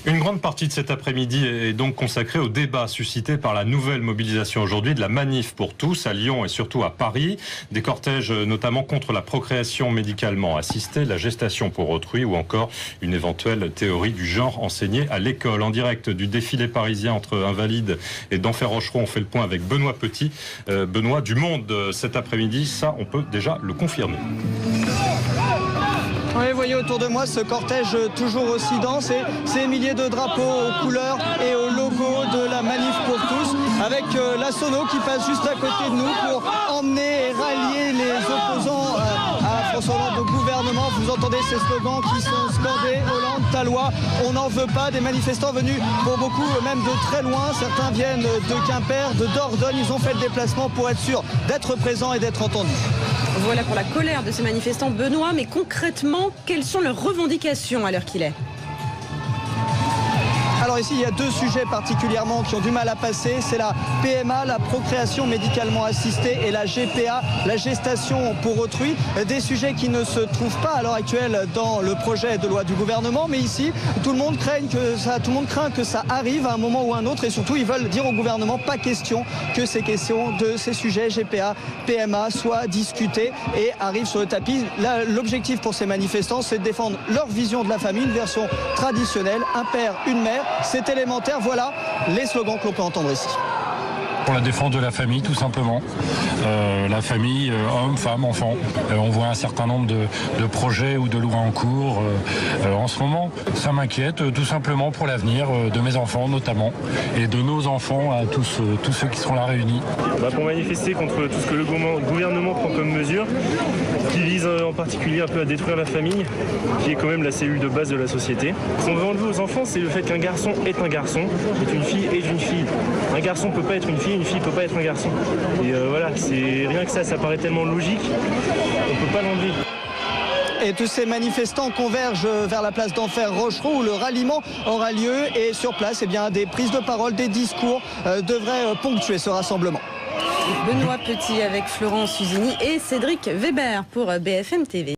Une grande partie de cet après-midi est donc consacrée au débat suscité par la nouvelle mobilisation aujourd'hui de la Manif pour tous à Lyon et surtout à Paris. Des cortèges notamment contre la procréation médicalement assistée, la gestation pour autrui ou encore une éventuelle théorie du genre enseignée à l'école. En direct du défilé parisien entre Invalides et d'Enfer Rochereau, on fait le point avec Benoît Petit. Benoît, du monde cet après-midi, ça on peut déjà le confirmer. Oui, vous voyez autour de moi ce cortège toujours aussi dense et ces milliers de drapeaux aux couleurs et au logo de la Manif pour tous, avec la Sono qui passe juste à côté de nous pour emmener et rallier les opposants à François Hollande au gouvernement. Vous entendez ces slogans qui sont scandés: Hollande, ta loi, on n'en veut pas. Des manifestants venus pour beaucoup même de très loin. Certains viennent de Quimper, de Dordogne. Ils ont fait le déplacement pour être sûrs d'être présents et d'être entendus. Voilà pour la colère de ces manifestants, Benoît. Mais concrètement, quelles sont leurs revendications à l'heure qu'il est ? Alors ici, il y a deux sujets particulièrement qui ont du mal à passer. C'est la PMA, la procréation médicalement assistée, et la GPA, la gestation pour autrui. Des sujets qui ne se trouvent pas à l'heure actuelle dans le projet de loi du gouvernement. Mais ici, tout le monde craint que ça arrive à un moment ou à un autre. Et surtout, ils veulent dire au gouvernement, pas question que ces questions de ces sujets GPA, PMA soient discutées et arrivent sur le tapis. Là, l'objectif pour ces manifestants, c'est de défendre leur vision de la famille, une version traditionnelle, un père, une mère. C'est élémentaire, voilà les slogans que l'on peut entendre ici. Pour la défense de la famille, tout simplement. La famille, hommes, femmes, enfants. On voit un certain nombre de projets ou de lois en cours en ce moment. Ça m'inquiète tout simplement pour l'avenir de mes enfants notamment et de nos enfants, à tous ceux qui seront là réunis. Pour manifester contre tout ce que le gouvernement prend comme mesure, qui vise en particulier un peu à détruire la famille, qui est quand même la cellule de base de la société. Ce qu'on veut enlever aux enfants, c'est le fait qu'un garçon est un garçon, et une fille est une fille. Un garçon ne peut pas être une fille peut pas être un garçon. Et voilà, c'est rien que ça paraît tellement logique, on peut pas l'enlever. Et tous ces manifestants convergent vers la place d'Enfer Rochereau où le ralliement aura lieu. Et sur place, des prises de parole, des discours devraient ponctuer ce rassemblement. Benoît Petit avec Florence Usini et Cédric Weber pour BFM TV.